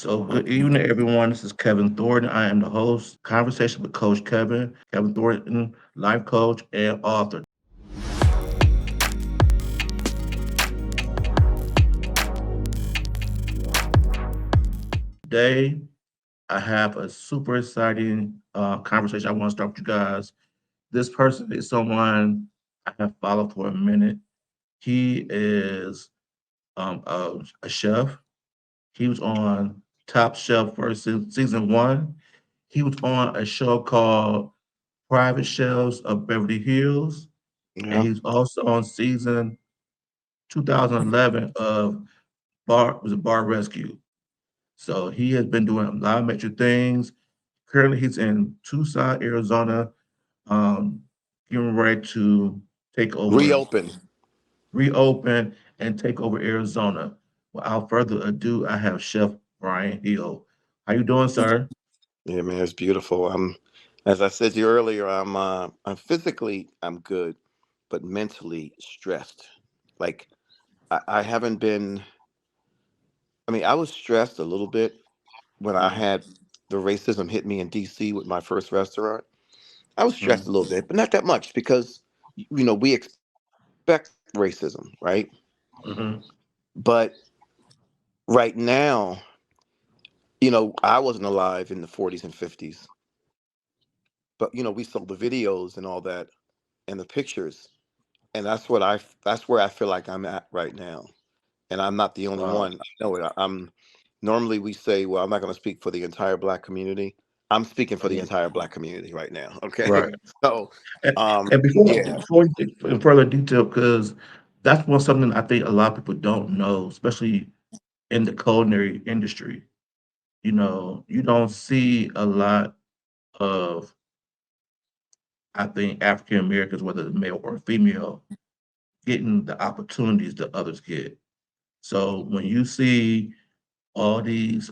So, good evening, everyone. This is Kevin Thornton. I am the host, Conversation with Coach Kevin, Kevin Thornton, life coach and author. Today, I have a super exciting conversation I want to start with you guys. This person is someone I have followed for a minute. He is a chef. He was on Top Chef first season one. He was on a show called Private Shelves of Beverly Hills, and Yeah. he's also on season 2011 of Bar Rescue. So he has been doing a lot of major things. Currently, he's in Tucson, Arizona, um, getting ready to take over, Reopen. reopen, and take over Arizona. Without further ado, I have Chef Brian Hill. How you doing, sir? Yeah, man, it's beautiful. As I said to you earlier, I'm physically I'm good, but mentally stressed. Like I haven't been. I mean, I was stressed a little bit when I Mm, had the racism hit me in D.C. with my first restaurant. I was stressed mm, a little bit, but not that much because we expect racism, right? mhm, But right now, I wasn't alive in the 40s and 50s, but we saw the videos and all that and the pictures, and that's where I feel like I'm at right now. And I'm not the only wow. one. I know it. I'm normally we say, well, I'm not going to speak for the entire black community. I'm speaking for the Mhm, entire black community right now. Okay. right. So, And, and yeah. before you get in further detail, because that's one something I think a lot of people don't know, especially in the culinary industry. You don't see a lot of, I think, African Americans, whether male or female, getting the opportunities that others get. So when you see all these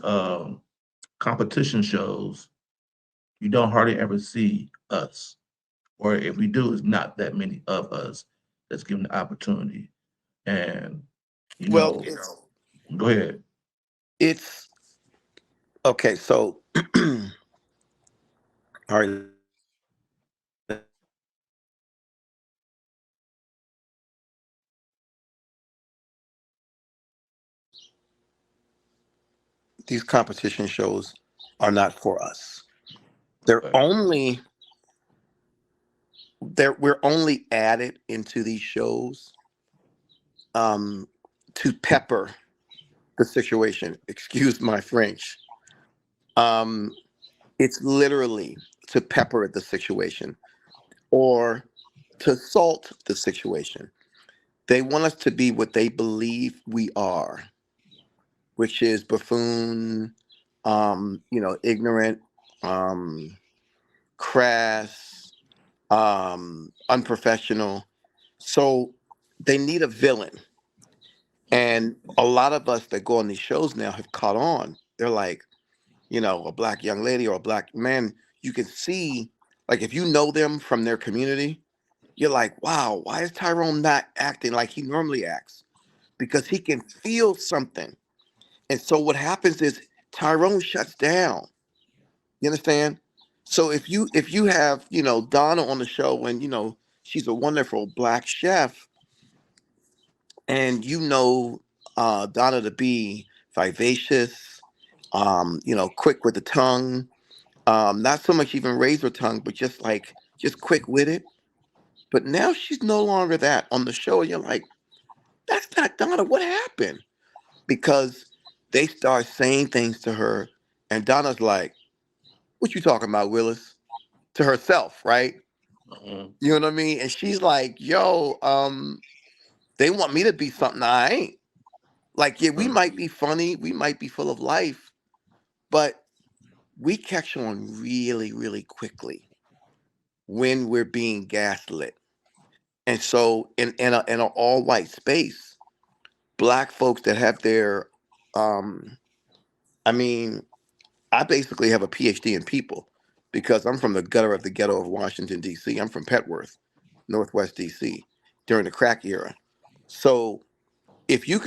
competition shows, you don't hardly ever see us, or if we do, it's not that many of us that's given the opportunity. And you Well, know, go ahead. it's okay. So, all right. Let me say this. These competition shows are not for us. They're Right. only we're only added into these shows um to pepper the situation. Excuse my French. Um, it's literally to pepper the situation or to salt the situation. They want us to be what they believe we are, which is buffoon, ignorant, um, crass, unprofessional. So they need a villain. And a lot of us that go on these shows now have caught on. They're like, a black young lady or a black man, you can see, like, if you know them from their community, you're like, wow, why is Tyrone not acting like he normally acts? Because he can feel something. And so what happens is Tyrone shuts down. You understand? So if you have, Donna on the show and she's a wonderful black chef, and Donna to be vivacious, quick with the tongue, not so much even razor tongue, but just quick with it. But now she's no longer that on the show. And you're like, that's not Donna. What happened? Because they start saying things to her, and Donna's like, "What you talking about, Willis?" To herself, right? Mhm. You know what I mean? And she's like, "Yo, they want me to be something I ain't." Like, yeah, we Right. might be funny, we might be full of life, but we catch on really, really quickly when we're being gaslit. And so in an all white space, black folks that have their um I mean, I basically have a PhD in people because I'm from the gutter of the ghetto of Washington D.C. I'm from Petworth, Northwest D.C. during the crack era. So if you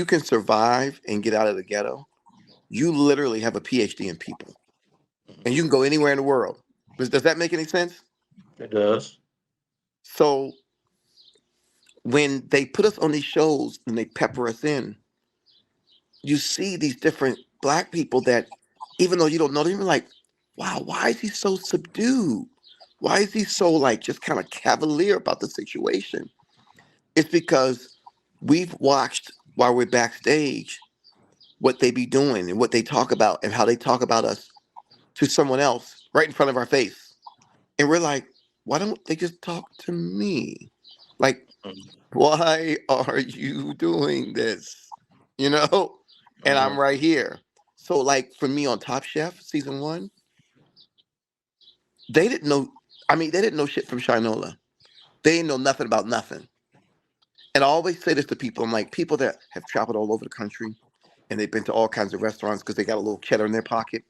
can survive and get out of the ghetto, you literally have a PhD in people, and you can go anywhere in the world. Does that make any sense? It does. So when they put us on these shows and they pepper us in, you see these different black people that, even though you don't know them, you're like, wow, why is he so subdued? Why is he so like just kind of cavalier about the situation? It's because we've watched while we're backstage what they be doing and what they talk about and how they talk about us to someone else right in front of our face. And we're like, why don't they just talk to me? Like, Mm-hmm. why are you doing this? You know? And I'm right here. So, like, for me on Top Chef season one, they didn't know, I mean, they didn't know shit from Shinola. They didn't know nothing about nothing. And I always say this to people. I'm like, people that have traveled all over the country and they've been to all kinds of restaurants because they got a little cheddar in their pocket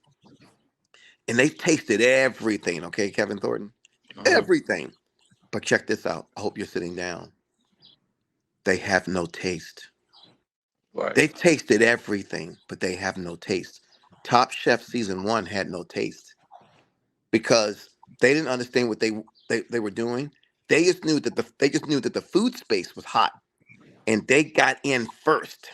and they've tasted everything, okay, Kevin Thornton? Mm-hmm. Everything. But check this out. I hope you're sitting down. They have no taste. Right. They've tasted everything, but they have no taste. Top Chef season one had no taste because they didn't understand what they were doing. They just knew that the food space was hot, and they got in first.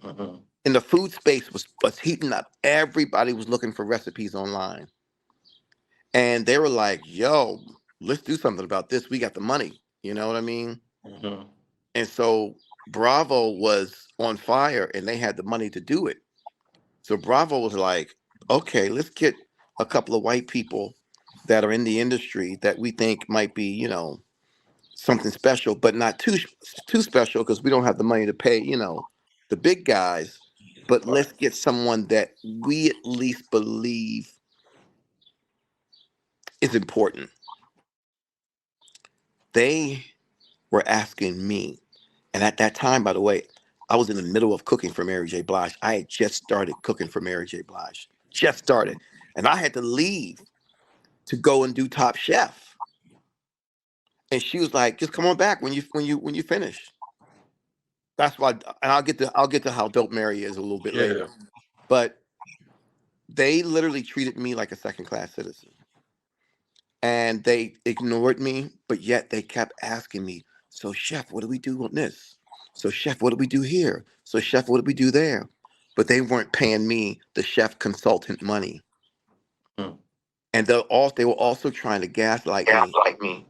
Mm-hmm. And the food space was heating up. Everybody was looking for recipes online, and they were like, "Yo, let's do something about this. We got the money." You know what I mean? Mm-hmm. And so Bravo was on fire, and they had the money to do it. So Bravo was like, okay, let's get a couple of white people that are in the industry that we think might be, something special, but not too special because we don't have the money to pay, the big guys. But Right. let's get someone that we at least believe is important. They were asking me, and at that time, by the way, I was in the middle of cooking for Mary J. Blige. I had just started cooking for Mary J. Blige, just started, and I had to leave to go and do Top Chef. And she was like, "Just come on back when you finish." That's why, and I'll get to how dope Mary is a little bit Yeah. later. But they literally treated me like a second class citizen, and they ignored me. But yet they kept asking me, "So chef, what do we do on this? So chef, what do we do here? So chef, what do we do there?" But they weren't paying me the chef consultant money, Mm-hmm. and they were also trying to gaslight me Gaslight me.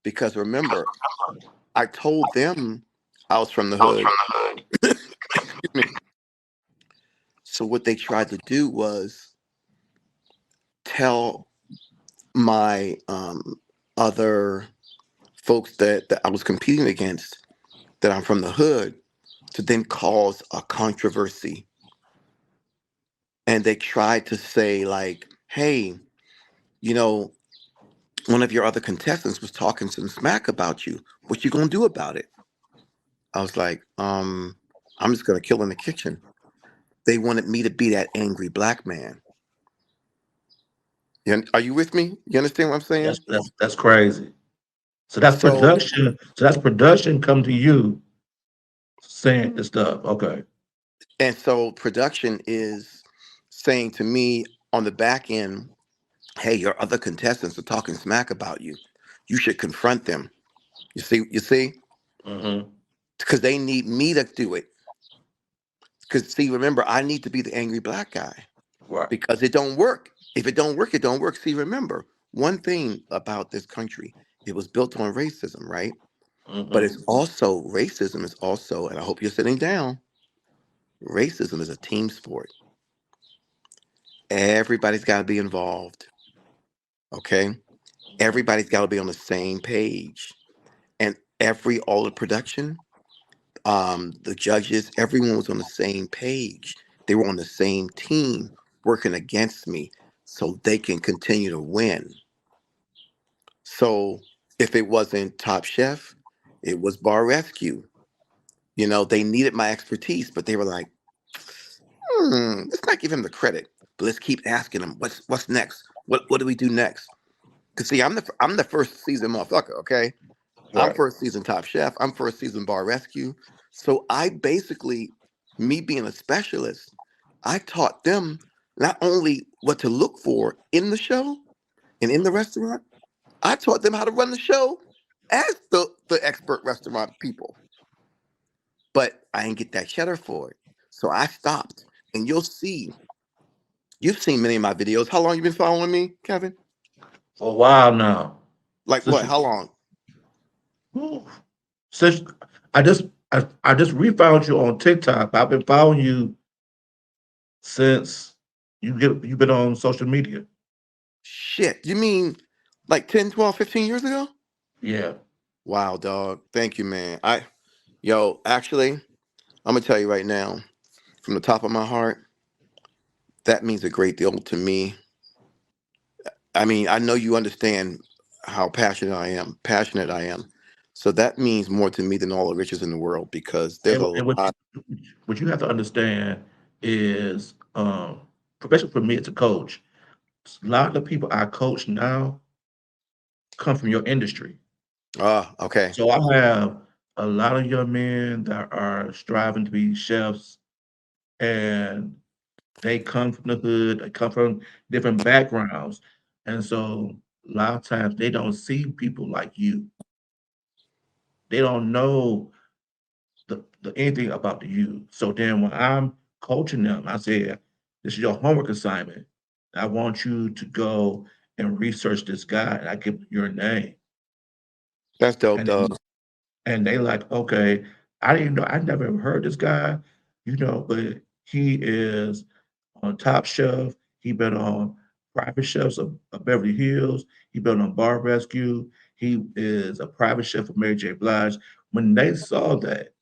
because remember, I told them I was from the I was hood. from the hood. Excuse me. So what they tried to do was tell my other folks that I was competing against that I'm from the hood to then cause a controversy. And they tried to say like, hey, you know, one of your other contestants was talking some smack about you. What you gonna do about it? I was like, I'm just gonna kill in the kitchen. They wanted me to be that angry black man. Are you with me? You understand what I'm saying? That's crazy. So that's So, production. So that's production come to you saying this stuff. Okay. and so production is saying to me on the back end, hey, your other contestants are talking smack about you. You should confront them. You see, Mm-hmm. because they need me to do it. Because see, remember, I need to be the angry black guy Right. because it don't work. If it don't work, it don't work. See, remember, one thing about this country, it was built on racism, right? But it's Mm-hmm. also racism is also, and I hope you're sitting down. Racism is a team sport. Everybody's got to be involved. Okay, everybody's got to be on the same page, and all the production, the judges, everyone was on the same page. They were on the same team working against me so they can continue to win. So if it wasn't Top Chef, it was Bar Rescue. They needed my expertise, but they were like, let's not give him the credit, but let's keep asking him, what's next? What do we do next? Because see, I'm the first season motherfucker, okay? I'm Right. first season Top Chef. I'm first season Bar Rescue. So I basically, me being a specialist, I taught them not only what to look for in the show and in the restaurant, I taught them how to run the show as the expert restaurant people. But I didn't get that cheddar for it. So I stopped. And you've seen many of my videos. How long you been following me, Kevin? For a while now. Like Since what? you, How long? whew, since I just I just refound you on TikTok. I've been following you since you've been on social media. Shit. You mean like 10, 12, 15 years ago? Yeah. Wow, dog. Thank you, man. Actually, I'm gonna tell you right now, from the top of my heart, that means a great deal to me. I mean, I know you understand how passionate I am. So that means more to me than all the riches in the world because there's a And lot. what you have to understand is, especially for me as a coach, a lot of the people I coach now come from your industry. Okay. So I have a lot of young men that are striving to be chefs, and they come from the hood, they come from different backgrounds, and so a lot of times they don't see people like you. They don't know the anything about the you. So then when I'm coaching them, I say, "This is your homework assignment. I want you to go and research this guy," and I give your name, That's dope, and dog. they like, okay, I didn't know, I never heard this guy, but he is on Top Chef. He been on private chefs of Beverly Hills. He been on Bar Rescue. He is a private chef of Mary J. Blige. When they saw that,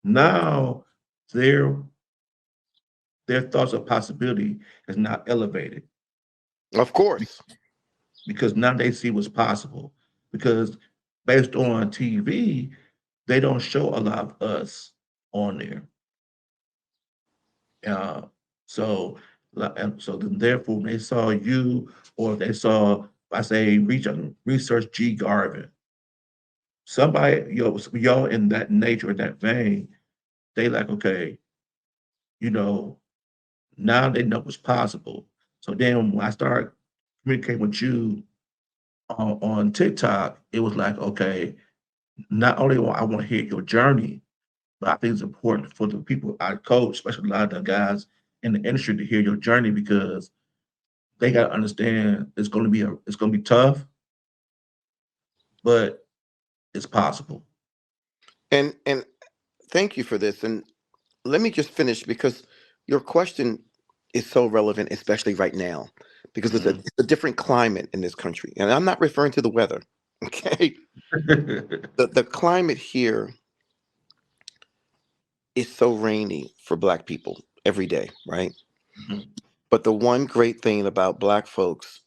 now their their thoughts of possibility is not elevated Of course. because now they see what's possible. Because based on TV, they don't show a lot of us on there. Uh, so, and so then therefore, when they saw you, or if they saw, I say, research G Garvin, somebody, y'all in that nature, in that vein, they like, okay, you know, now they know what's possible. So then when I start communicating with you on TikTok, it was like, okay, not only I want to hear your journey, but I think it's important for the people I coach, especially a lot of the guys in the industry, to hear your journey because they got to understand it's going to be tough, but it's possible. And thank you for this. And let me just finish because your question is so relevant, especially right now, because Mhm. it's a different climate in this country. And I'm not referring to the weather. Okay. The climate here is so rainy for black people every day, right? Mhm. But the one great thing about black folks,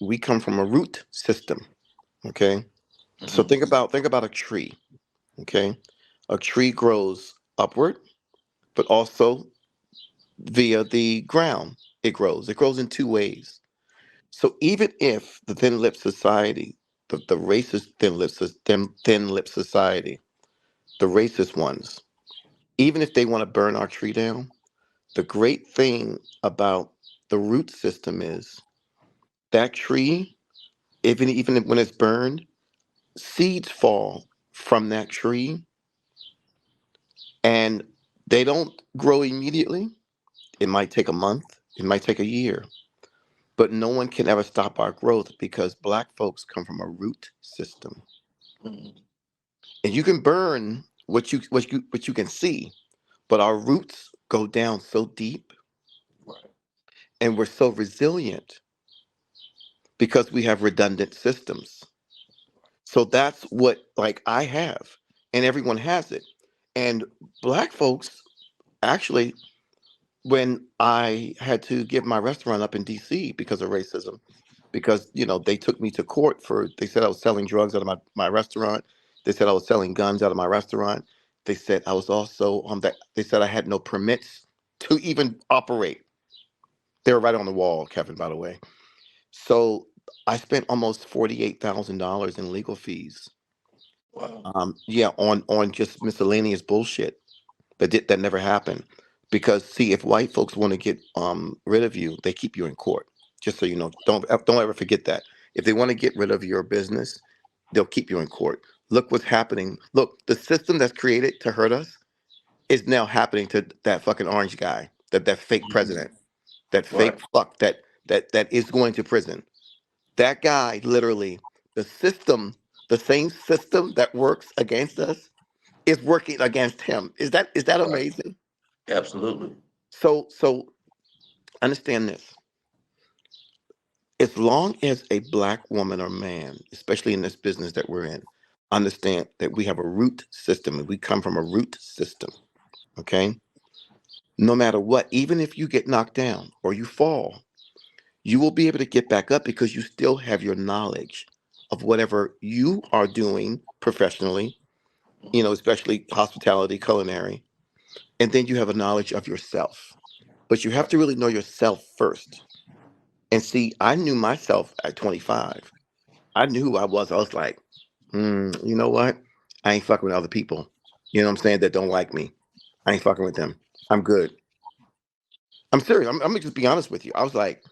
we come from a root system. Okay. So Mhm. think about a tree. Okay. A tree grows upward, but also via the ground. It grows in two ways. So even if the thin lip society, the racist thin lip society, the racist ones, even if they want to burn our tree down, the great thing about the root system is that tree, even when it's burned, seeds fall from that tree and they don't grow immediately. It might take a month, it might take a year, but no one can ever stop our growth because black folks come from a root system. Mhm. And you can burn what you can see, but our roots go down so deep Right. and we're so resilient because we have redundant systems. So that's what like I have and everyone has it. And black folks actually when I had to give my restaurant up in DC because of racism, because they took me to court for they said I was selling drugs out of my restaurant. They said I was selling guns out of my restaurant. They said I was also that they said I had no permits to even operate. They were right on the wall, Kevin, by the way. So I spent almost $48,000 in legal fees. Wow. Yeah, on just miscellaneous bullshit that never happened. Because see, if white folks want to get rid of you, they keep you in court. Just so you know, don't ever forget that. If they want to get rid of your business, they'll keep you in court. Look what's happening. Look, the system that's created to hurt us is now happening to that fucking orange guy, that fake Mhm. president, that Right. fake fuck that is going to prison. That guy literally, the system, the same system that works against us is working against him. Is that Right. amazing? Absolutely. So understand this. As long as a black woman or man, especially in this business that we're in, understand that we have a root system and we come from a root system, okay? No matter what, even if you get knocked down or you fall, you will be able to get back up because you still have your knowledge of whatever you are doing professionally, Mhm. especially hospitality, culinary, and then you have a knowledge of yourself. But you have Right. to really know yourself first. And see, I knew myself at 25. I knew who I was. I was like, you know what? I ain't fucking with other people. You know what I'm saying? That don't like me. I ain't fucking with them. I'm good. I'm serious. I'm gonna just be honest with you. I was like,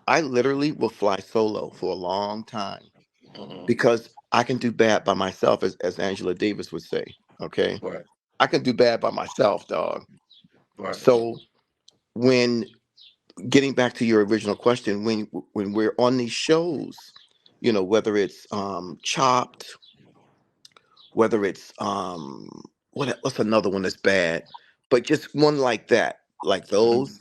I literally will fly solo for a long time Mhm. because I can do bad by myself, as Angela Davis would say. Okay, Right. I can do bad by myself, dog. Right. So when getting back to your original question, when we're on these shows, whether it's Chopped, whether it's what's another one that's bad, but just one like that, like those, Mhm.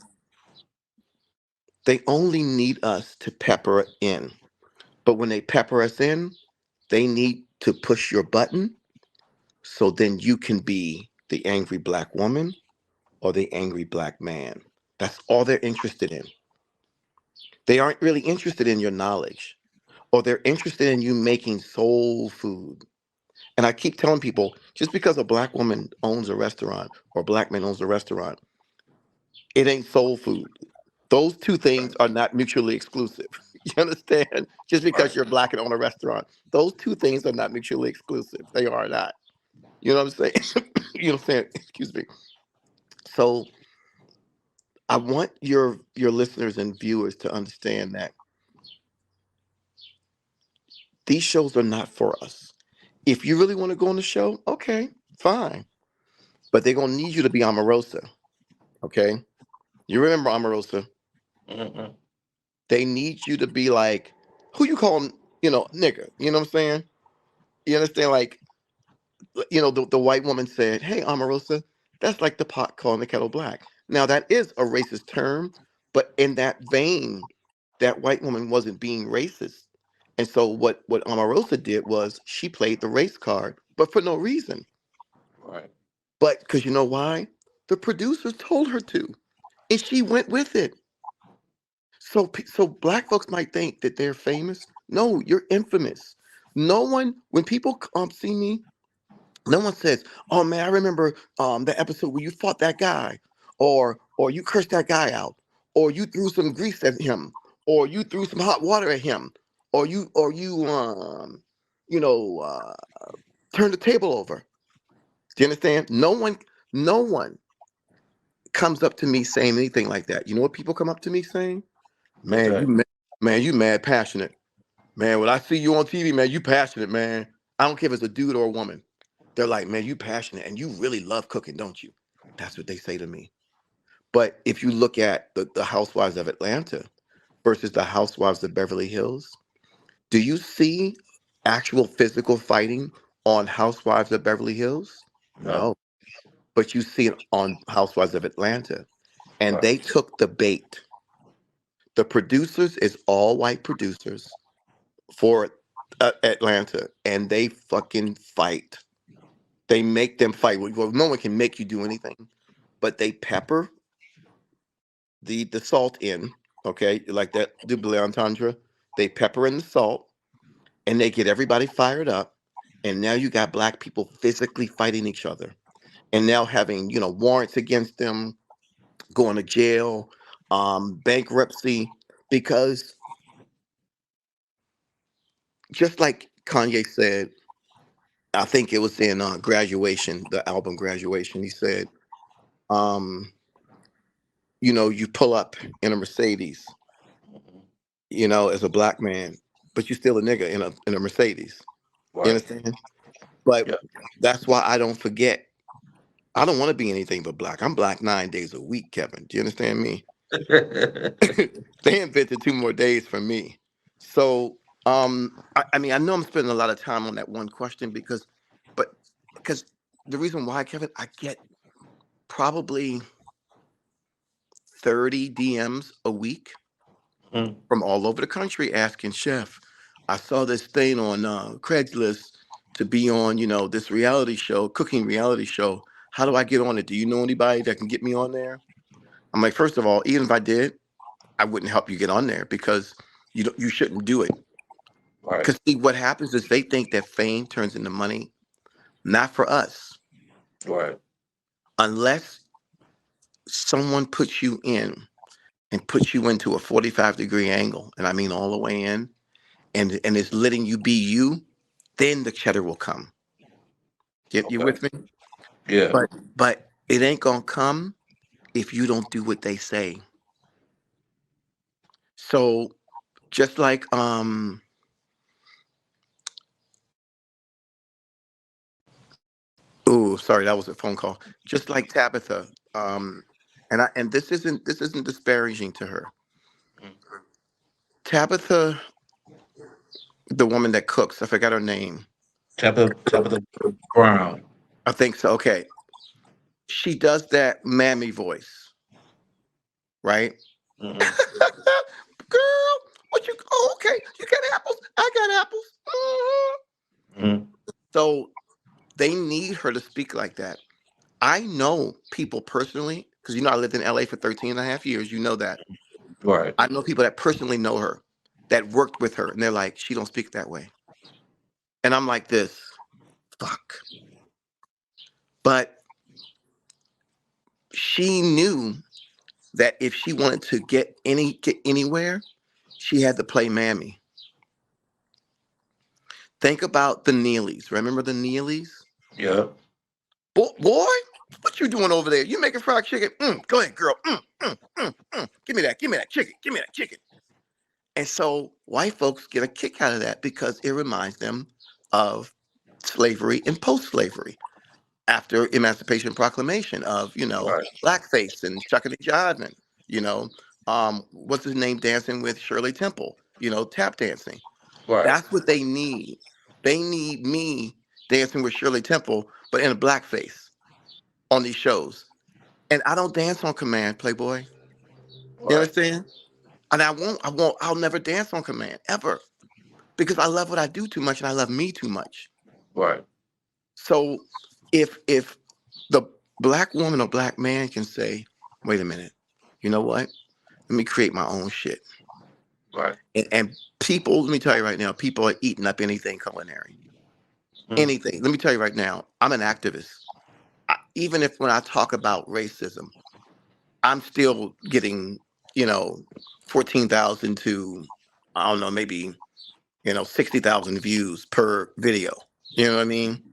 they only need us to pepper in. But when they pepper us in, they need to push your button so then you can be the angry black woman or the angry black man. That's all they're interested in. They aren't really interested in your knowledge, or they're interested in you making soul food. And I keep telling people, just because a black woman owns a restaurant or a black man owns a restaurant, it ain't soul food. Those two things Right. are not mutually exclusive. You understand? Just because Right. you're black and own a restaurant, those two things are not mutually exclusive. They are not. You know what I'm saying? You know what I'm saying? Excuse me. So I want your listeners and viewers to understand that these shows are not for us. If you really want to go on the show, okay, fine. But they're gonna need you to be Omarosa. Okay? You remember Omarosa. Mhm. They need you to be like, who you call him, nigga. You know what I'm saying? You understand? Like, the white woman said, "Hey, Omarosa, that's like the pot calling the kettle black." Now that is a racist term, but in that vein, that white woman wasn't being racist. And so what Omarosa did was she played the race card, but for no reason. Right. But because you know why? The producers told her to, and she went with it. So black folks might think that they're famous. No, you're infamous. No one, when people see me, no one says, "Oh man, I remember the episode where you fought that guy, or you cursed that guy out, or you threw some grease at him, or you threw some hot water at him, or you you know uh, turned the table over." Do you understand? No one comes up to me saying anything like that. You know what people come up to me saying? What's Man, that? man, you mad passionate. Man, when I see you on TV, man, you passionate, man. I don't care if it's a dude or a woman. They're like, man, you passionate and you really love cooking, don't you? That's what they say to me. But if you look at the Housewives of Atlanta versus the Housewives of Beverly Hills, do you see actual physical fighting on Housewives of Beverly Hills? No. No. But you see it on Housewives of Atlanta. And Right. they took the bait. The producers is all white producers for Atlanta, and they fucking fight. They make them fight. Well, no one can make you do anything, but they pepper the salt in. Okay, like that double entendre. They pepper in the salt, and they get everybody fired up. And now you got black people physically fighting each other, and now having warrants against them, going to jail, bankruptcy, because just like Kanye said, I think it was in Graduation, the album Graduation. He said, um, you pull up in a Mercedes, Mhm. as a black man, but you still a nigga in a Mercedes. You Right. understand? But Yeah. that's why I don't forget. I don't want to be anything but black. I'm black 9 days a week, Kevin. Do you understand me? They invented 2 more days for me. So, I mean, I know I'm spending a lot of time on that one question but because the reason why, Kevin, I get probably 30 DMs a week Mhm. from all over the country asking Chef, I saw this thing on Craigslist to be on, this reality show, cooking reality show. How do I get on it? Do you know anybody that can get me on there? I'm like, first of all, even if I did, I wouldn't help you get on there because you shouldn't do it. Right. Because see, what happens is they think that fame turns into money. Not for us. Right. Unless someone puts you in and puts you into a 45-degree angle, and I mean all the way in, and is letting you be you, then the cheddar will come. Get you Okay. with me? Yeah. But it ain't gonna come if you don't do what they say. So just like oh, sorry, that was a phone call. Just like Tabitha, and this isn't disparaging to her. Mm. Tabitha, the woman that cooks, I forgot her name. Tabitha Brown. I think so. Okay, she does that mammy voice, right? Hmm. Girl, what you? Oh, okay, you got apples. I got apples. Mhm. Hmm. So they need her to speak like that. I know people personally because I lived in LA for 13 and a half years. You know that. Right. I know people that personally know her, that worked with her, and they're like, she don't speak that way. And I'm like this, fuck. But she knew that if she wanted to get anywhere, she had to play mammy. Think about the Neelys. Remember the Neelys? Yeah. Boy, what you doing over there? You making fried chicken? Go ahead, girl. Give me that. Give me that chicken. Give me that chicken. And so white folks get a kick out of that because it reminds them of slavery and post-slavery after Emancipation Proclamation of, Right. blackface and shucking and jiving, you know, what's his name dancing with Shirley Temple, tap dancing. Right. That's what they need. They need me dancing with Shirley Temple, but in a blackface on these shows. And I don't dance on command, Playboy. You Right. understand? And I'll never dance on command ever because I love what I do too much and I love me too much. Right. So if the black woman or black man can say, wait a minute, you know what? Let me create my own shit. Right. And people, let me tell you right now, people are eating up anything culinary. Mm. Anything. Let me tell you right now, I'm an activist. Even if when I talk about racism, I'm still getting, you know, 14,000 to, I don't know, maybe, 60,000 views per video. You know what I mean?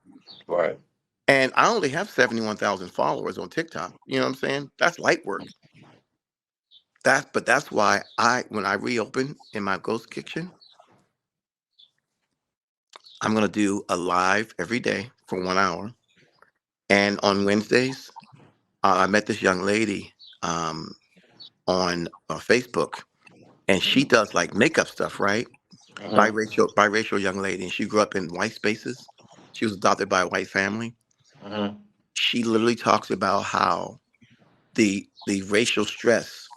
Right. And I only have 71,000 followers on TikTok. You know what I'm saying? That's light work. But that's why when I reopen in my ghost kitchen, I'm gonna do a live every day for 1 hour. And on Wednesdays, I met this young lady um, on Facebook, and she does like makeup stuff, right? Hmm. Biracial young lady, and she grew up in white spaces. She was adopted by a white family. Hmm. She literally talks about how the racial stress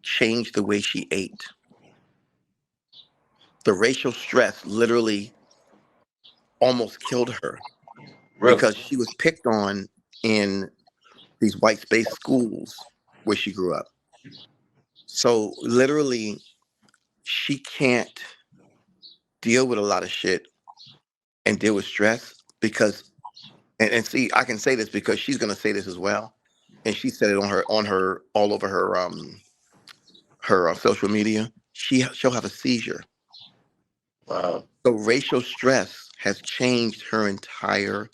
changed the way she ate. The racial stress literally almost killed her Really. because she was picked on in these white space schools where she grew up. So literally, she can't deal with a lot of shit and deal with stress because and see, I can say this because she's gonna say this as well, and she said it on her all over her social media. She'll have a seizure. Wow. So racial stress has changed her entire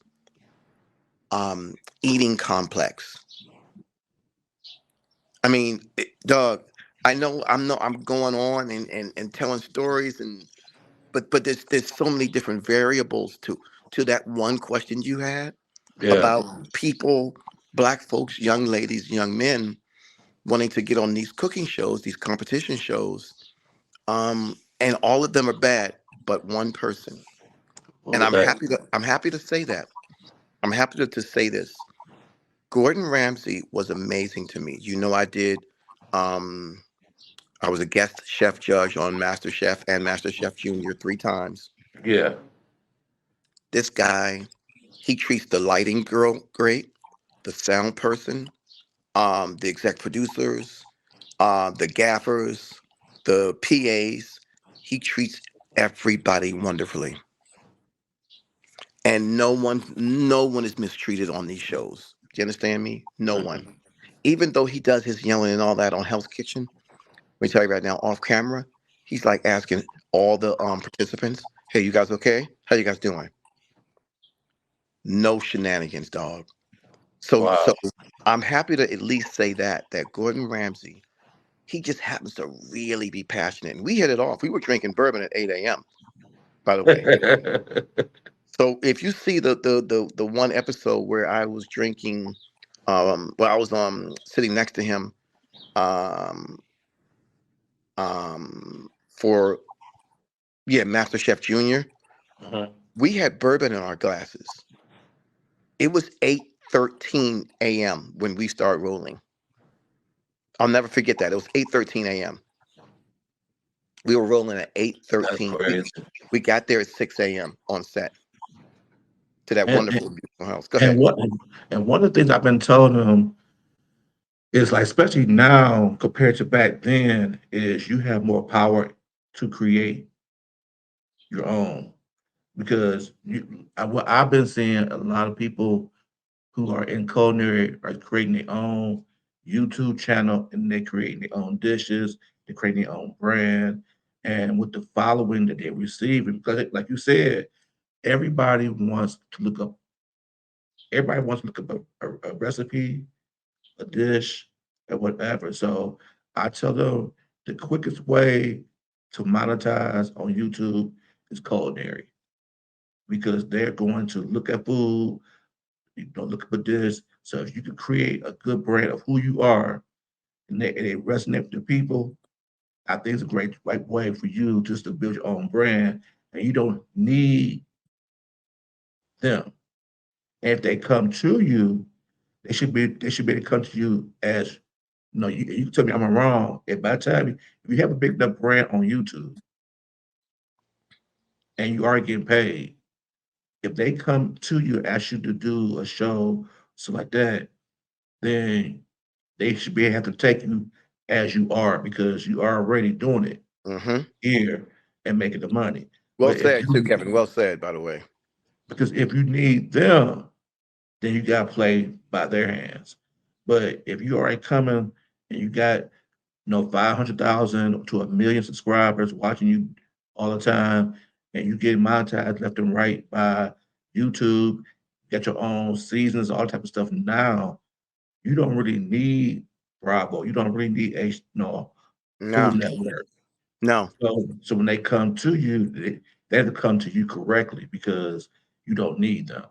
eating complex. I mean, Doug, I know I'm going on and telling stories, and but there's so many different variables to that one question you had Yeah, about people, black folks, young ladies, young men wanting to get on these cooking shows, these competition shows, and all of them are bad, but one person. what And was that? I'm happy to say that. I'm happy to say this. Gordon Ramsay was amazing to me. You know, um I was a guest chef judge on Master Chef and Master Chef Junior 3 times. Yeah. This guy, he treats the lighting girl great, the sound person, the exec producers, the gaffers, the PAs. He treats everybody wonderfully, and no one is mistreated on these shows. Do you understand me? No one. Mhm. Even though he does his yelling and all that on Hell's Kitchen, let me tell you right now, off camera, he's like asking all the participants, "Hey, you guys okay? How you guys doing?" No shenanigans, dog. So Wow. I'm happy to at least say that Gordon Ramsay, he just happens to really be passionate, and we hit it off. We were drinking bourbon at 8 a.m. By the way. So if you see the one episode where I was drinking, well, I was sitting next to him, um for, yeah, Master Chef Junior, Mhm. we had bourbon in our glasses. It was 8:13 a.m. when we started rolling. I'll never forget that. It was 8:13 a.m. We were rolling at That's 8:13. crazy. We got there at 6 a.m. on set to that And wonderful, beautiful house. Go and ahead. what and one of the things I've been telling them is like, especially now compared to back then, is you have more power to create your own because what I've been seeing a lot of people who are in culinary are creating their own YouTube channel and they creating their own dishes, they creating their own brand, and with the following that they're receiving, because like you said, everybody wants to look up, everybody wants to look up a recipe, a dish, and whatever. So I tell them the quickest way to monetize on YouTube is culinary because they're going to look at food, look up a dish. So if you can create a good brand of who you are and they resonate with the people, I think it's a great like way for you just to build your own brand and you don't need them. And if they come to you, they should be able to come to you as you can tell me I'm wrong. If by the time if you have a big enough brand on YouTube and you are getting paid, if they come to you and ask you to do a show, so like that, then they should be have to take you as you are because you are already doing it Hmm. here and making the money. Well But if said, too, you Kevin. Well said, by the way. because if you need them, then you gotta play by their hands. But if you already coming and you got 500,000 to 1 million subscribers watching you all the time, and you get monetized left and right by YouTube, get your own seasons, all type of stuff. Now you don't really need Bravo. You don't really need a Food No, Network. no, So when they come to you, they have to come to you correctly because you don't need them.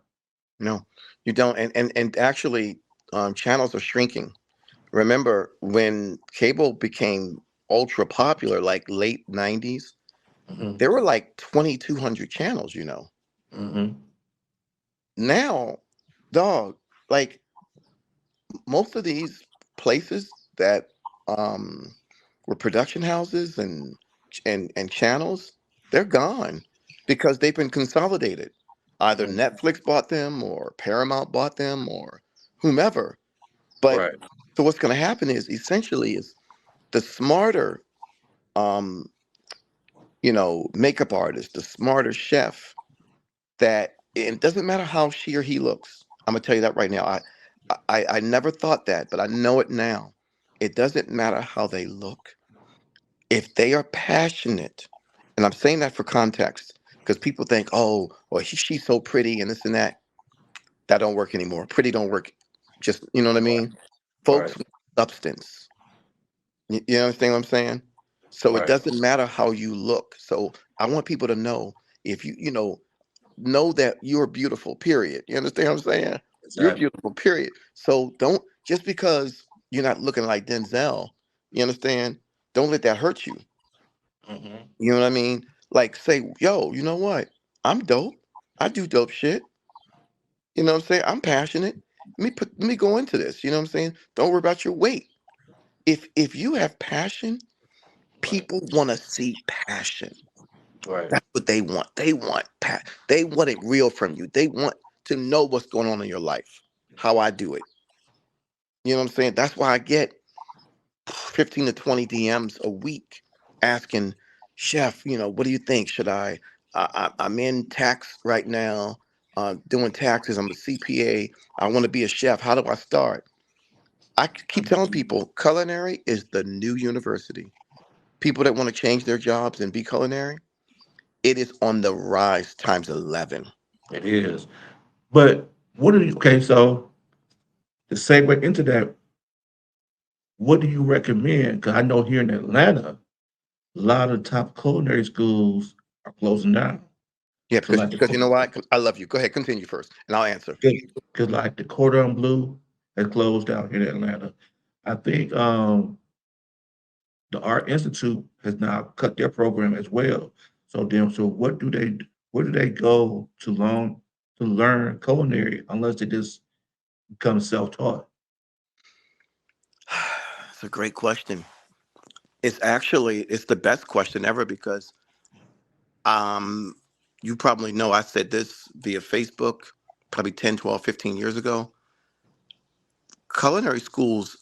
no, you don't. And actually, channels are shrinking. Remember when cable became ultra popular, like late '90s? Hmm. There were like 2,200 channels. Hmm. Now, dog, like most of these places that um were production houses and channels, they're gone because they've been consolidated. Either Hmm. Netflix bought them or Paramount bought them or whomever. But Right. so what's going to happen is essentially is the smarter um makeup artist, the smarter chef, that it doesn't matter how she or he looks. I'm gonna tell you that right now. I never thought that, but I know it now. It doesn't matter how they look. If they are passionate, and I'm saying that for context, because people think, oh, well, she's so pretty and this and that. That don't work anymore. Pretty don't work. Just, you know what I mean? Right. Folks want substance. You understand what I'm saying? So it Right. doesn't matter how you look. So I want people to know, if know that you're beautiful, period. You understand what I'm saying? You're Exactly. beautiful, period. So don't, just because you're not looking like Denzel, you understand? Don't let that hurt you. Hmm. You know what I mean? Like, say, yo, you know what? I'm dope. I do dope shit. You know what I'm saying? I'm passionate. Let me go into this. You know what I'm saying? Don't worry about your weight. If you have passion, Right. people want to see passion. Right. That's what they want. They want it real from you. They want to know what's going on in your life. How I do it. You know what I'm saying? That's why I get 15 to 20 DMs a week asking, Chef, what do you think? Should I'm in tax right now, doing taxes. I'm a CPA. I want to be a chef. How do I start? Keep telling people culinary is the new university. People that want to change their jobs and be culinary, it is on the rise times 11. It is. But what do you, okay, so to segue into that, what do you recommend? Because I know here in Atlanta, a lot of top culinary schools are closing down. Yeah, So because like because you know why? 'Cause I love you. Go ahead, continue first, and I'll answer. because like the Cordon Bleu has closed down here in Atlanta. I think the Art Institute has now cut their program as well. So what do they where do they go to learn culinary unless they just become self-taught? It's a great question. It's the best question ever because um you probably know I said this via Facebook probably 10, 12, 15 years ago. Culinary schools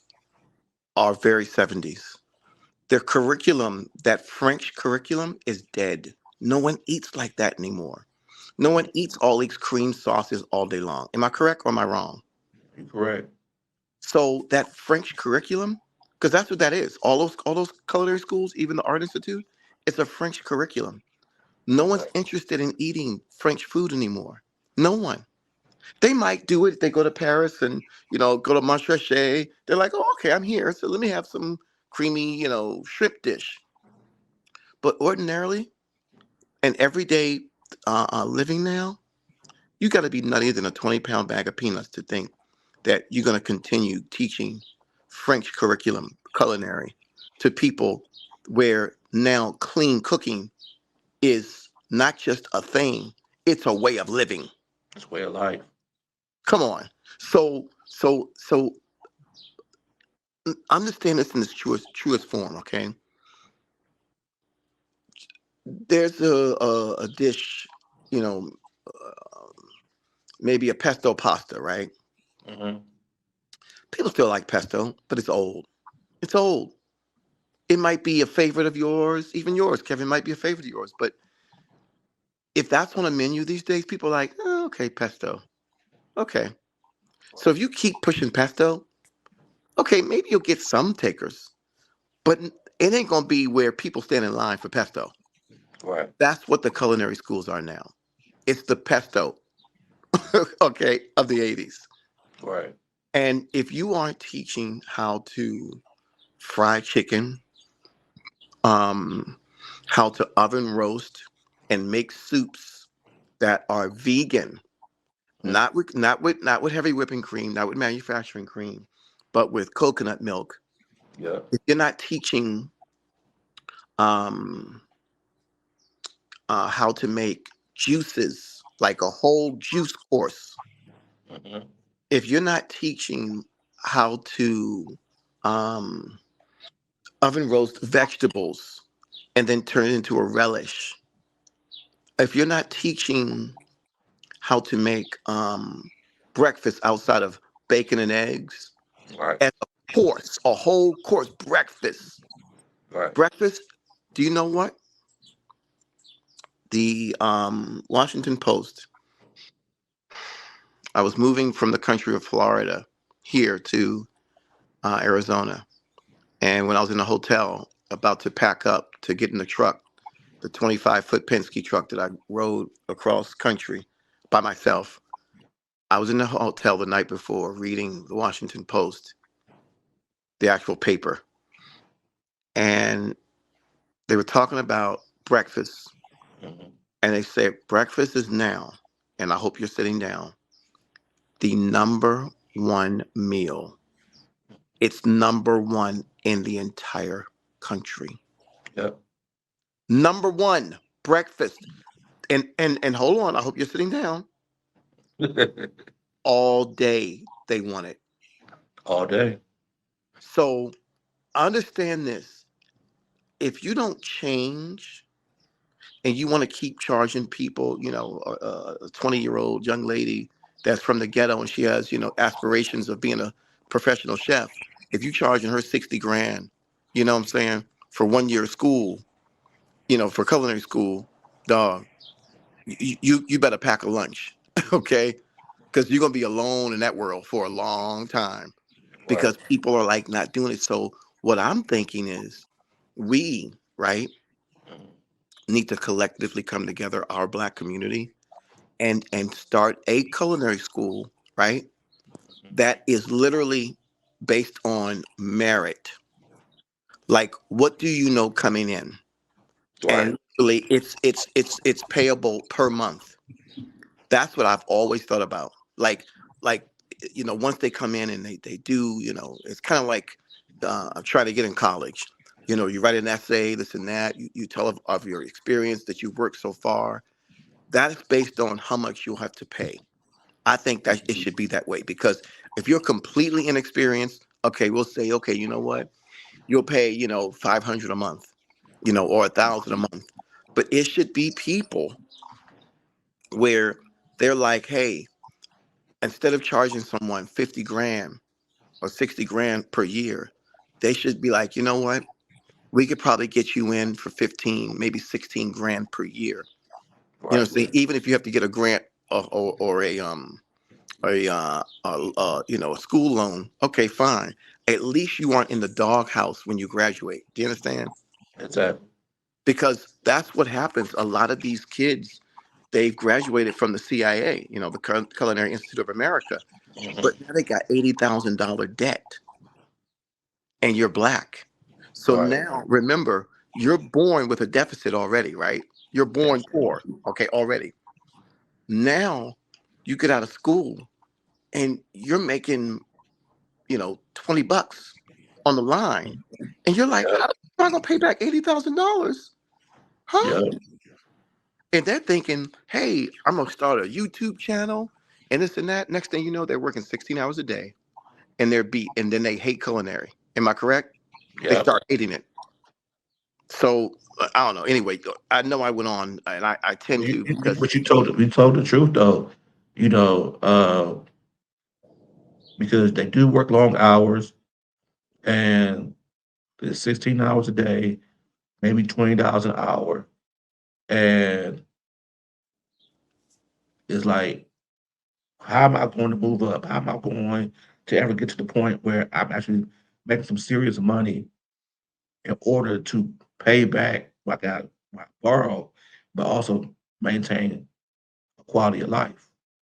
are very 70s. Their curriculum, that French curriculum, is dead. No one eats like that anymore. No one eats all these cream sauces all day long. Am I correct or am I wrong? You're correct. So that French curriculum, because that's what that is. All those culinary schools, even the Art Institute, it's a French curriculum. No one's Right. interested in eating French food anymore. No one. They might do it if they go to Paris and go to Montrachet. They're like, oh, okay, I'm here, so let me have some creamy, shrimp dish. But ordinarily and everyday living now, you got to be nuttier than a 20-pound bag of peanuts to think that you're going to continue teaching French curriculum culinary to people where now clean cooking is not just a thing, it's a way of living. It's way of life. Come on. So understand this in its truest form, okay? There's a dish, you know, uh, maybe a pesto pasta, right? Hmm. People still like pesto, but it's old. It's old. It might be a favorite of yours, even yours, Kevin, might be a favorite of yours. But if that's on a menu these days, people are like, oh, okay, pesto. Okay. So if you keep pushing pesto, okay, maybe you'll get some takers, but it ain't going to be where people stand in line for pesto. Right. That's what the culinary schools are now. It's the pesto, okay, of the 80s. Right. And if you aren't teaching how to fry chicken, um, how to oven roast and make soups that are vegan, Mm. not with heavy whipping cream, not with manufacturing cream, but with coconut milk. Yeah. If you're not teaching um, how to make juices like a whole juice course, Hmm. if you're not teaching how to um, oven roast vegetables and then turn it into a relish, if you're not teaching how to make breakfast outside of bacon and eggs Right. as a whole course breakfast. Right. Breakfast, do you know what? The Washington Post, I was moving from the country of Florida here to Arizona. And when I was in the hotel about to pack up to get in the truck, the 25-foot Penske truck that I rode across country by myself, I was in the hotel the night before reading the Washington Post, the actual paper. and they were talking about breakfast, Mhm. and they said breakfast is now, and I hope you're sitting down, the number one meal. It's number one in the entire country. Yep. Number one, breakfast. And hold on, I hope you're sitting down. All day they want it. All day. So understand this. If you don't change and you want to keep charging people, a 20-year-old young lady that's from the ghetto and she has, aspirations of being a professional chef, if you charging her 60 grand, you know what I'm saying, for 1 year of school, for culinary school, dog, you better pack a lunch, okay? Because you're gonna be alone in that world for a long time Right. because people are like not doing it. So what I'm thinking is we, right, Mhm. need to collectively come together, our black community, and start a culinary school, right? That is literally based on merit. Like, what do you know coming in? Right. And literally it's payable per month. That's what I've always thought about. Like once they come in and they do, it's kind of like I'm trying to get in college. You write an essay, this and that. You tell of your experience that you've worked so far. That is based on how much you'll have to pay. I think that it should be that way because if you're completely inexperienced, okay, we'll say, okay, you know what? You'll pay, 500 a month, or 1,000 a month. But it should be people where they're like, hey, instead of charging someone 50 grand or 60 grand per year, they should be like, you know what? We could probably get you in for 15, maybe 16 grand per year. You know Right. what I'm saying? Even if you have to get a grant or a school loan, okay, fine. At least you aren't in the doghouse when you graduate. Do you understand? Exactly. Because that's what happens. A lot of these kids, they've graduated from the CIA, the Culinary Institute of America, but Mhm. now they got $80,000 debt, and you're black. So Right. now remember, you're born with a deficit already, right? You're born poor, okay, already. Now you get out of school and you're making, $20 on the line, and you're like, how Yep. am I gonna pay back $80,000? Huh? Yep. And they're thinking, hey, I'm gonna start a YouTube channel and this and that. Next thing you know, they're working 16 hours a day and they're beat, and then they hate culinary. Am I correct? They Yep. start hating it. So I don't know. Anyway, I know I went on, and I tend to because But you told the truth though. You know, because they do work long hours and it's 16 hours a day, maybe $20 an hour, and it's like, how am I going to move up? How am I going to ever get to the point where I'm actually making some serious money in order to pay back what I borrowed, but also maintain a quality of life?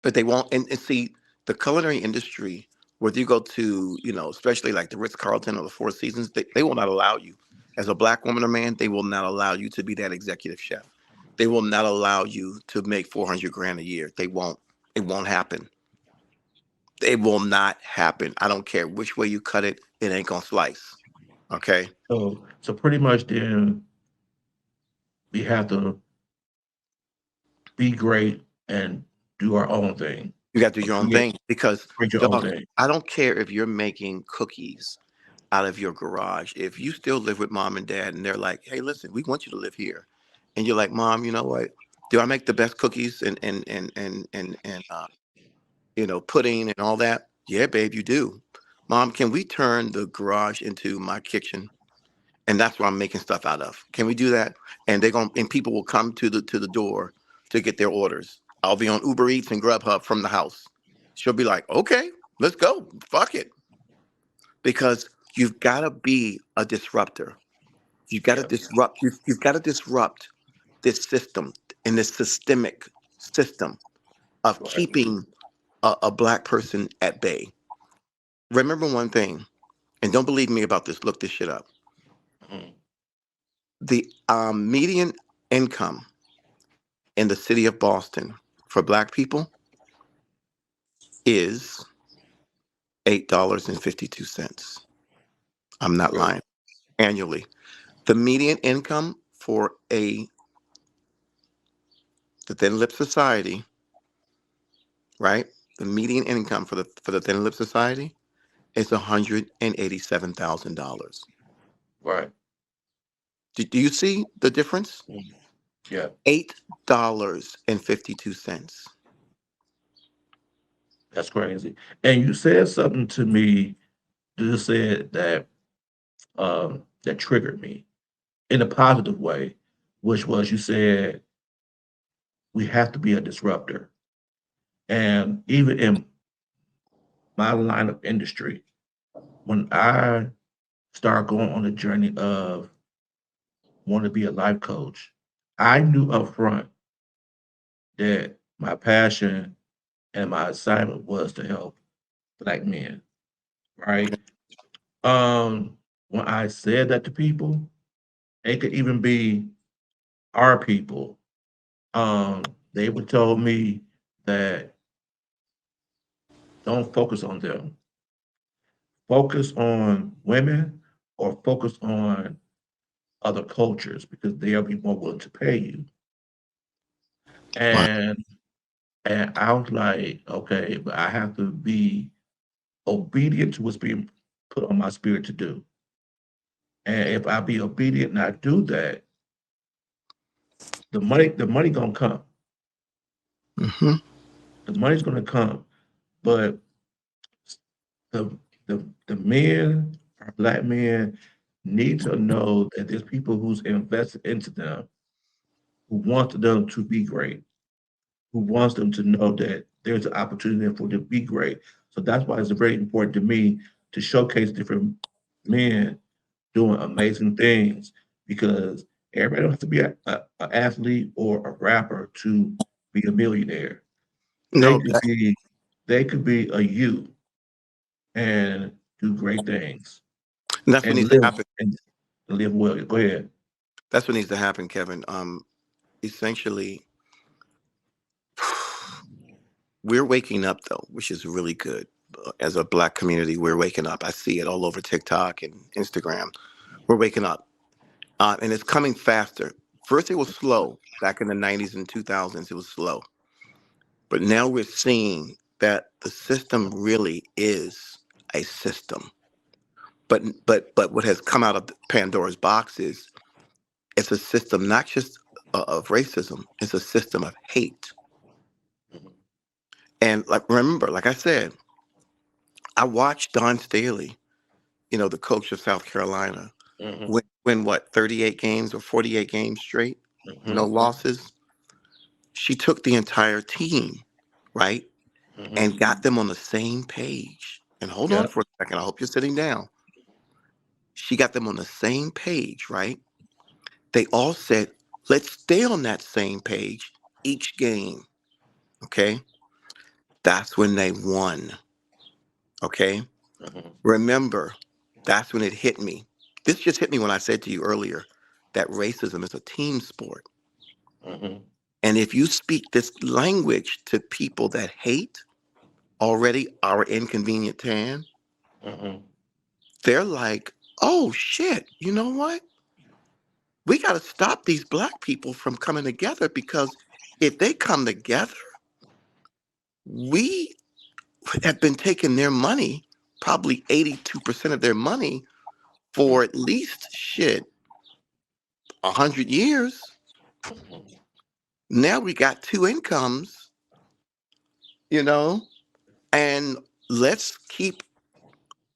but they won't. And see, the culinary industry, whether you go to, especially like the Ritz Carlton or the Four Seasons, they will not allow you, as a black woman or man, they will not allow you to be that executive chef. They will not allow you to make 400 grand a year. They won't. It won't happen. It will not happen. I don't care which way you cut it. It ain't gonna slice. Okay. So pretty much then we have to be great and do our own thing, You got to do or your own thing because, create your own dog, thing. I don't care if you're making cookies out of your garage. If you still live with mom and dad and they're like, hey, listen, we want you to live here. And you're like, mom, you know what? Do I make the best cookies and pudding and all that? Yeah, babe, you do. Mom, can we turn the garage into my kitchen? And that's what I'm making stuff out of. Can we do that? And people will come to the door to get their orders. I'll be on Uber Eats and Grubhub from the house. She'll be like, okay, let's go. Fuck it. Because you've got to be a disruptor. You've got to Yeah, disrupt. You've got to disrupt this system and this systemic system of right. keeping a black person at bay. Remember one thing, and don't believe me about this. Look this shit up. Mhm. The median income in the city of Boston for Black people is $8.52. I'm not Really? lying. Annually, the median income for a the Thin Lip Society, right? The median income for the Thin Lip Society is $187,000. Right. Do you see the difference? Mm. Yeah, $8.52. that's crazy. And you said something to me, you said that that triggered me in a positive way, which was you said we have to be a disruptor. And even in my line of industry, when I started going on the journey of want to be a life coach, I knew up front that my passion and my assignment was to help Black men, right? Okay. When I said that to people, it could even be our people. They would tell me that don't focus on them. Focus on women or focus on other cultures because they'll be more willing to pay you. Wow. And and I was like, okay, but I have to be obedient to what's being put on my spirit to do. And if I be obedient and I do that, the money gonna come. Hmm. The money's gonna come. But the the men, our Black men, need to know that there's people who's invested into them, who want them to be great, who wants them to know that there's an opportunity for them to be great. So that's why it's very important to me to showcase different men doing amazing things because everybody don't have to be a athlete or a rapper to be a millionaire. They No, could be they could be a you and do great things that's what and needs to live happen. and live well. Go ahead. That's what needs to happen, Kevin. Essentially, we're waking up though, which is really good. As a Black community, we're waking up. I see it all over TikTok and Instagram. We're waking up, and it's coming faster. First, it was slow back in the '90s and 2000s. It was slow, but now we're seeing that the system really is a system. But what has come out of Pandora's box is it's a system not just of racism. It's a system of hate. Mhm, And like remember, like I said, I watched Don Staley, the coach of South Carolina, mhm, win what, 38 games or 48 games straight, no mhm, losses. She took the entire team, right, mhm. and got them on the same page. And hold on Yep. for a second. I hope you're sitting down. She got them on the same page, right? They all said, let's stay on that same page each game. Okay. That's when they won. Okay. Mhm, Remember, that's when it hit me. This just hit me when I said to you earlier that racism is a team sport. mhm, And if you speak this language to people that hate already our inconvenient tan, mhm, they're like, oh shit, you know what? We got to stop these Black people from coming together because if they come together, we have been taking their money, probably 82% of their money, for at least shit, 100 years. mhm, Now we got two incomes, you know, and let's keep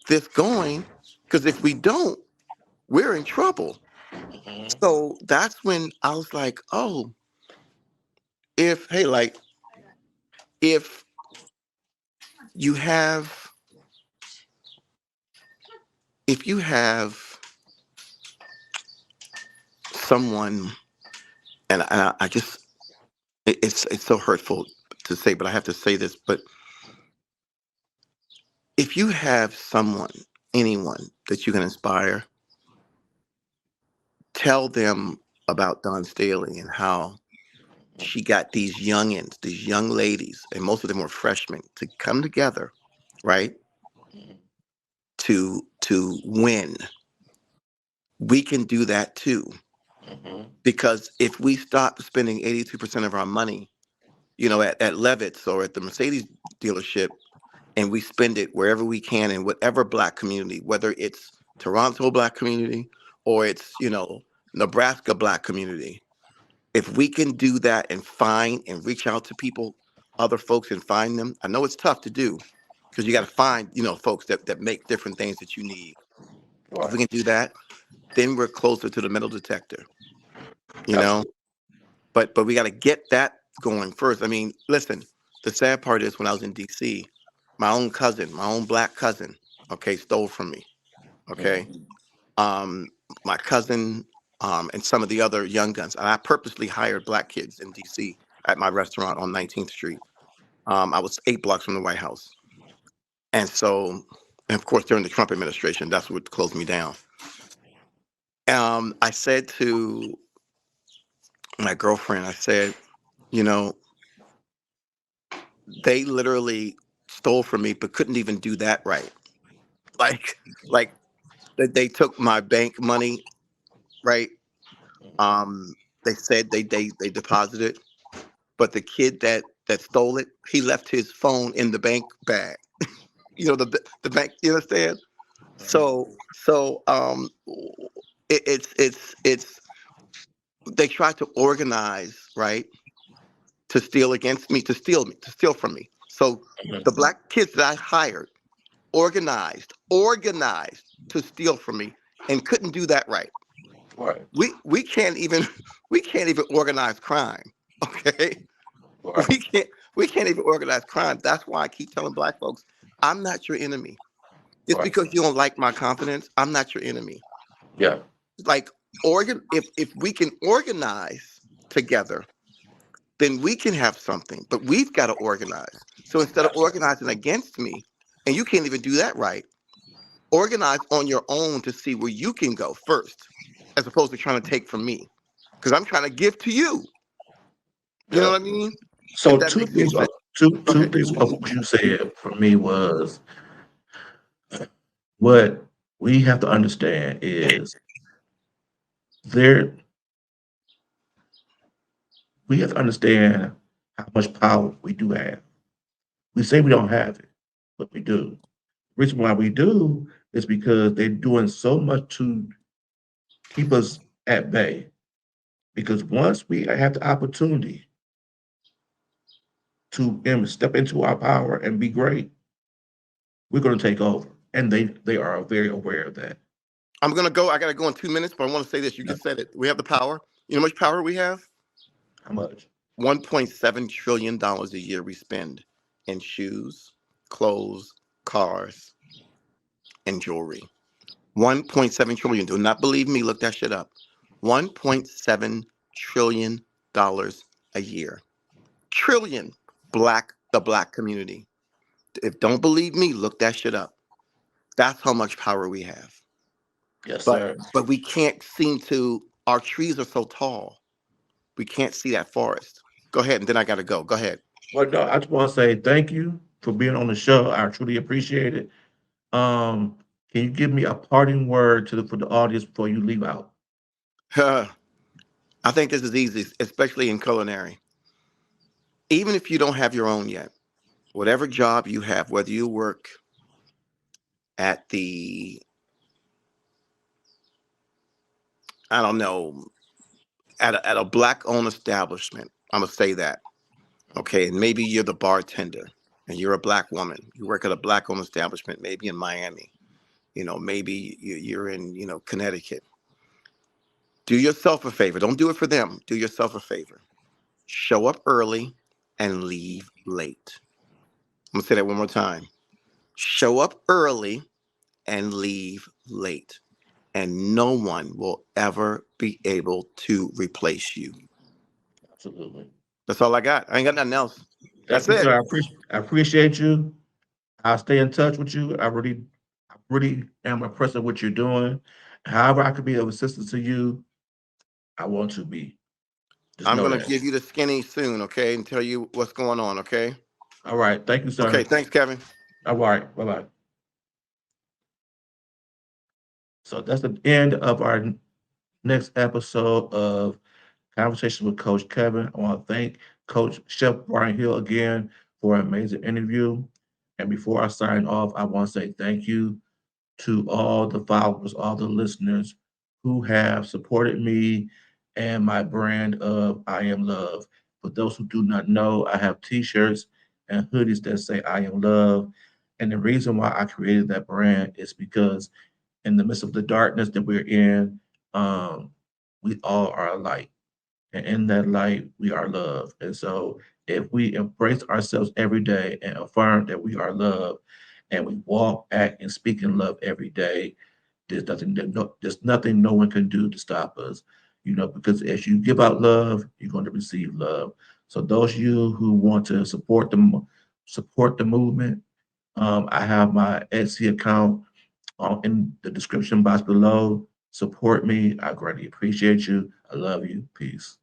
this going because if we don't, we're in trouble. mhm, So that's when I was like, oh, if, hey, like, if you have, if you have someone, and I just, it's so hurtful to say, but I have to say this, but if you have someone, anyone that you can inspire tell them about Don Staley and how she got these youngins, these young ladies, and most of them were freshmen, to come together, right, to win. We can do that too, Mhm. because if we stop spending 82% of our money, at Levitt's or at the Mercedes dealership, and we spend it wherever we can in whatever black community, whether it's Toronto black community or it's, Nebraska black community. If we can do that and find and reach out to people, other folks, and find them, I know it's tough to do because you got to find, folks that make different things that you need. If we Right. can do that, then we're closer to the metal detector, you know. Absolutely. But we got to get that going first. I mean, listen, the sad part is when I was in DC, my own cousin, my own black cousin, okay, stole from me. Okay. Mhm. Um, my cousin, and some of the other young guns. And I purposely hired black kids in DC at my restaurant on 19th Street. I was 8 blocks from the White House. And so, and of course, during the Trump administration, that's what closed me down. I said to my girlfriend, I said, you know, they literally stole from me, but couldn't even do that right. Like, like they took my bank money, right? Um, they said they deposited, but the kid that stole it, he left his phone in the bank bag. The bank. You understand? Mhm. So it's they tried to organize, right, to steal against me, to steal from me. So Mhm. the black kids that I hired organized to steal from me, and couldn't do that right. Right. We can't even we can't even organize crime. Okay, Right. we can't we can't even organize crime. That's why I keep telling black folks, I'm not your enemy. Just Right. because you don't like my confidence, I'm not your enemy. Yeah. Like, if we can organize together, then we can have something. But we've got to organize. So instead of Absolutely. organizing against me, and you can't even do that right, organize on your own to see where you can go first, as opposed to trying to take from me. Because I'm trying to give to you. You know Yeah. what I mean? If So that two makes any things. sense. Go Two ahead. things of what you said for me was what we have to understand is there. We have to understand how much power we do have. We say we don't have it, but we do. The reason why we do is because they're doing so much to keep us at bay. Because once we have the opportunity to step into our power and be great, we're going to take over, and they are very aware of that. I'm gonna go. I gotta go in 2 minutes, but I want to say this. You Yeah. just said it. We have the power. You know how much power we have? How much? $1.7 trillion a year we spend in shoes, clothes, cars, and jewelry. 1.7 trillion. Do not believe me? Look that shit up. 1.7 trillion dollars a year. Trillion. The black community. If don't believe me, look that shit up. That's how much power we have. Yes, But sir. but we can't seem to. Our trees are so tall. We can't see that forest. Go ahead, and then I gotta go. Go ahead. Well, no, I just want to say thank you for being on the show. I truly appreciate it. Um, can you give me a parting word for the audience before you leave out? I think this is easy, especially in culinary. Even if you don't have your own yet, whatever job you have, whether you work at I don't know, at a black owned establishment, I'm gonna say that, okay, and maybe you're the bartender and you're a black woman. You work at a black owned establishment, maybe in Miami. Maybe you're in, Connecticut. Do yourself a favor. Don't do it for them. Do yourself a favor. Show up early and leave late. I'm gonna say that one more time. Show up early and leave late, and no one will ever be able to replace you. Absolutely. That's all I got. I ain't got nothing else. That's Thank you, it. sir. I appreciate you. I'll stay in touch with you. I really am impressed with what you're doing. However, I could be of assistance to you, I want to be. Just I'm know gonna that. give you the skinny soon, okay, and tell you what's going on, okay? All right. Thank you, Okay, sir. thanks, Kevin. All right. Bye bye. So that's the end of our next episode of Conversation with Coach Kevin. I want to thank Coach Chef Brian Hill again for an amazing interview. And before I sign off, I want to say thank you to all the followers, all the listeners who have supported me and my brand of I Am Love. For those who do not know, I have t shirts and hoodies that say I Am Love. And the reason why I created that brand is because in the midst of the darkness that we're in, um, we all are a light. And in that light, we are love. And so if we embrace ourselves every day and affirm that we are love and we walk, act, and speak in love every day, there's nothing no one can do to stop us. Because as you give out love, you're going to receive love. So those of you who want to support the movement, I have my Etsy account in the description box below. Support me. I greatly appreciate you. I love you. Peace.